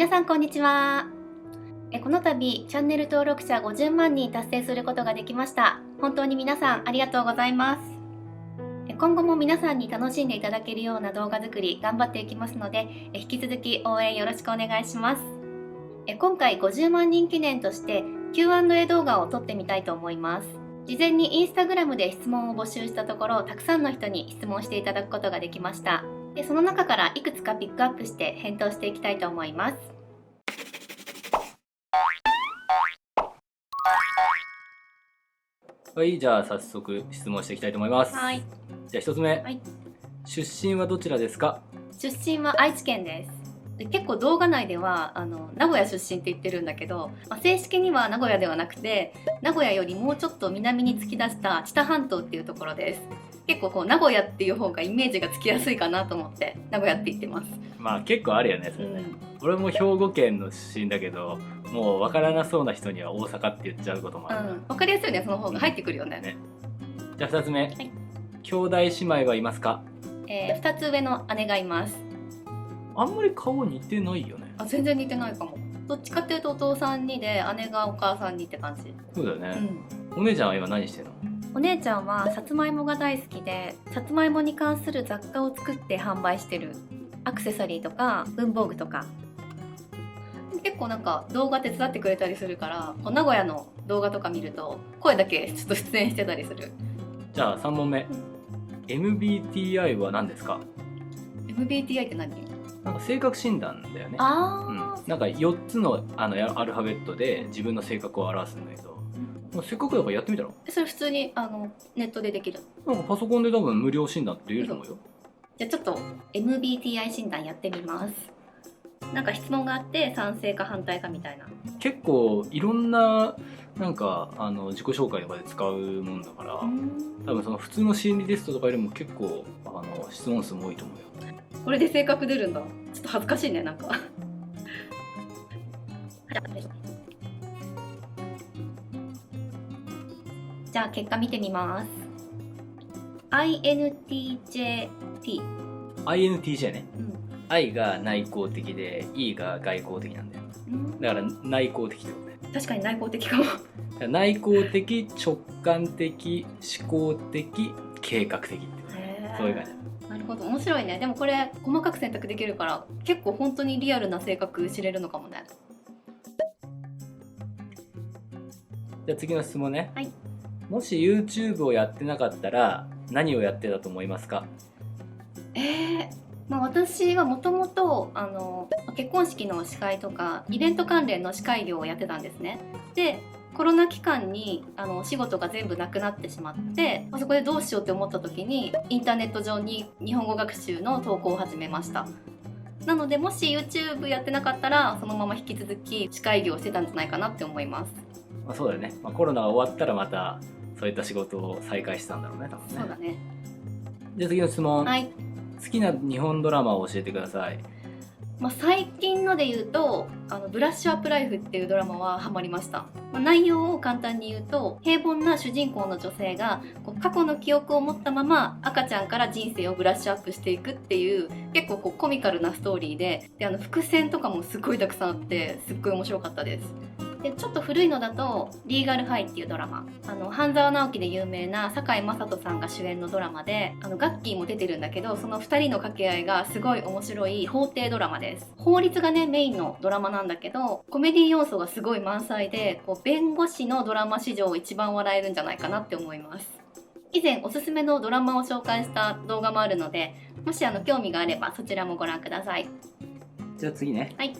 皆さんこんにちは。この度チャンネル登録者50万人達成することができました。本当に皆さんありがとうございます。今後も皆さんに楽しんでいただけるような動画作り頑張っていきますので、引き続き応援よろしくお願いします。今回50万人記念として Q&A 動画を撮ってみたいと思います。事前にインスタグラムで質問を募集したところ、たくさんの人に質問していただくことができました。その中からいくつかピックアップして返答していきたいと思います。はい、じゃあ早速質問していきたいと思います。はい。じゃあ1つ目、はい、出身はどちらですか？出身は愛知県です。結構動画内では名古屋出身って言ってるんだけど、正式には名古屋ではなくて、名古屋よりもうちょっと南に突き出した知多半島っていうところです。結構こう名古屋っていう方がイメージがつきやすいかなと思って名古屋って言ってます。まあ結構あるよねそれね、俺も兵庫県の出身だけど、もう分からなそうな人には大阪って言っちゃうこともある、分かりやすいね、その方が入ってくるよね。じゃあ2つ目、はい、兄弟姉妹はいますか？2つ上の姉がいます。あんまり顔似てないよね。全然似てないかも。どっちかっていうとお父さんにで、姉がお母さんにって感じ。そうだよね、お姉ちゃんは今何してんの？お姉ちゃんはさつまいもが大好きで、さつまいもに関する雑貨を作って販売してる。アクセサリーとか文房具とか。結構なんか動画手伝ってくれたりするから、名古屋の動画とか見ると声だけちょっと出演してたりする。じゃあ3問目、MBTI は何ですか？ MBTI って何？なんか性格診断だよね。なんか4つのアルファベットで自分の性格を表すんだけど、せっかくだからやってみたら？それ普通にネットでできる？なんかパソコンで多分無料診断って言えると思うよ。じゃあちょっと MBTI 診断やってみます。なんか質問があって、賛成か反対かみたいな。結構いろんななんか自己紹介とかで使うもんだから、多分その普通の心理テストとかよりも結構質問数も多いと思うよ。これで性格出るんだ。ちょっと恥ずかしいね、なんか。じゃあ結果見てみます。INTJT。 INTJ ね、I が内向的で E が外向的なんだよ。だから内向的ってことね。確かに内向的かも。内向的、直感的、思考的、計画的ってそういう感じ。なるほど、面白いね。でもこれ細かく選択できるから結構本当にリアルな性格知れるのかもね。じゃあ次の質問ね、はい、もし YouTube をやってなかったら何をやってたと思いますか？私はもともと結婚式の司会とかイベント関連の司会業をやってたんですね。でコロナ期間にお仕事が全部なくなってしまって、そこでどうしようって思った時にインターネット上に日本語学習の投稿を始めました。なのでもし YouTube やってなかったらそのまま引き続き司会業をしてたんじゃないかなって思います。そうだよね、コロナが終わったらまたそういった仕事を再開してたんだろうね、多分ね。そうだね。じゃあ次の質問、はい、好きな日本ドラマを教えてください。最近ので言うとブラッシュアップライフっていうドラマはハマりました。内容を簡単に言うと、平凡な主人公の女性が過去の記憶を持ったまま赤ちゃんから人生をブラッシュアップしていくっていう結構コミカルなストーリーで、伏線とかもすごいたくさんあってすっごい面白かったです。でちょっと古いのだと「リーガルハイ」っていうドラマ、半沢直樹で有名な堺雅人さんが主演のドラマで、ガッキーも出てるんだけど、その2人の掛け合いがすごい面白い法廷ドラマです。法律がねメインのドラマなんだけど、コメディ要素がすごい満載で、弁護士のドラマ史上一番笑えるんじゃないかなって思います。以前おすすめのドラマを紹介した動画もあるので、もし興味があればそちらもご覧ください。じゃあ次ね、はい、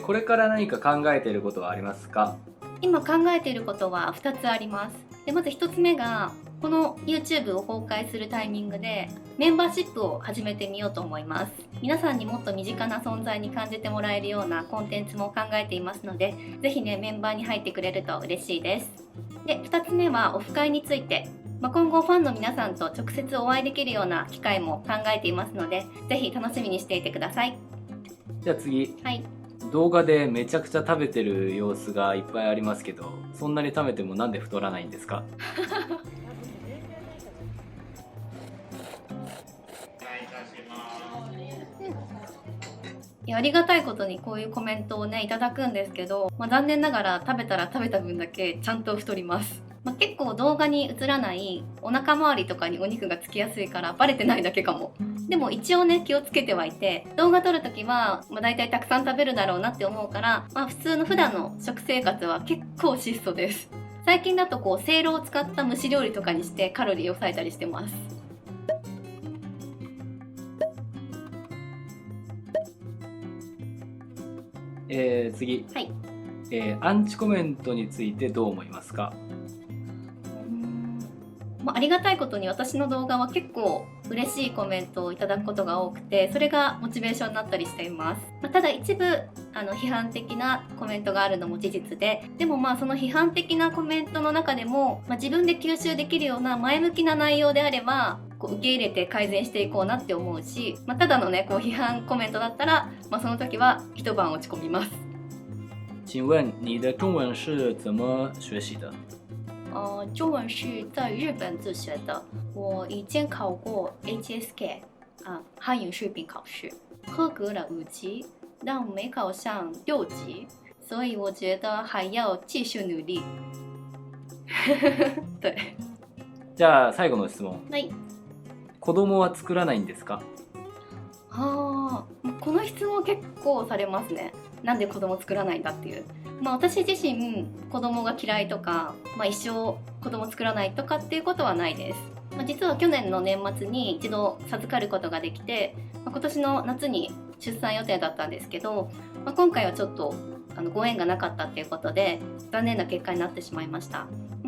これから何か考えていることはありますか？今考えていることは2つあります。でまず1つ目が、この YouTube を公開するタイミングでメンバーシップを始めてみようと思います。皆さんにもっと身近な存在に感じてもらえるようなコンテンツも考えていますので、ぜひねメンバーに入ってくれると嬉しいです。で2つ目はオフ会について、今後ファンの皆さんと直接お会いできるような機会も考えていますので、ぜひ楽しみにしていてください。じゃあ次、はい、動画でめちゃくちゃ食べてる様子がいっぱいありますけど、そんなに食べてもなんで太らないんですか？いや、ありがたいことにこういうコメントをねいただくんですけど、残念ながら食べたら食べた分だけちゃんと太ります。結構動画に映らないお腹周りとかにお肉がつきやすいからバレてないだけかも。でも一応ね気をつけてはいて、動画撮るときは、だいたいたくさん食べるだろうなって思うから、普通の普段の食生活は結構質素です。最近だとこうせいろを使った蒸し料理とかにしてカロリーを抑えたりしてます。次、はい。アンチコメントについてどう思いますか？ありがたいことに私の動画は結構嬉しいコメントをいただくことが多くて、それがモチベーションになったりしています。ただ一部批判的なコメントがあるのも事実で、でもその批判的なコメントの中でも、自分で吸収できるような前向きな内容であれば受け入れて改善していこうなって思うし、ただのね批判コメントだったら、その時は一晩落ち込みます。请问你的中文是怎么学习的？中文是在日本自学的。我以前考过 HSK 汉语水平考试，合格了5级，但没考上6级，所以我觉得还要继续努力。对。じゃあ最後の質問。はい。子供は作らないんですか？この質問結構されますね。なんで子供作らないんだっていう。私自身子供が嫌いとか、一生子供作らないとかっていうことはないです。実は去年の年末に一度授かることができて、今年の夏に出産予定だったんですけど、今回はちょっとご縁がなかったっていうことで残念な結果になってしまいました。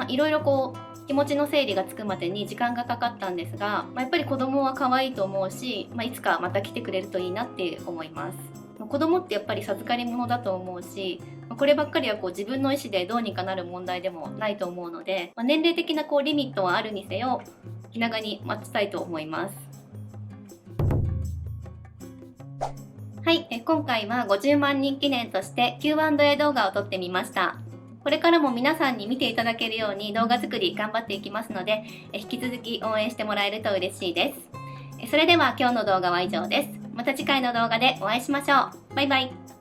いろいろ気持ちの整理がつくまでに時間がかかったんですが、やっぱり子供は可愛いと思うし、いつかまた来てくれるといいなって思います。子供ってやっぱり授かり物だと思うし、こればっかりは自分の意思でどうにかなる問題でもないと思うので、年齢的なリミットはあるにせよ気長に待ちたいと思います。はい、今回は50万人記念として Q&A 動画を撮ってみました。これからも皆さんに見ていただけるように動画作り頑張っていきますので、引き続き応援してもらえると嬉しいです。それでは今日の動画は以上です。また次回の動画でお会いしましょう。バイバイ。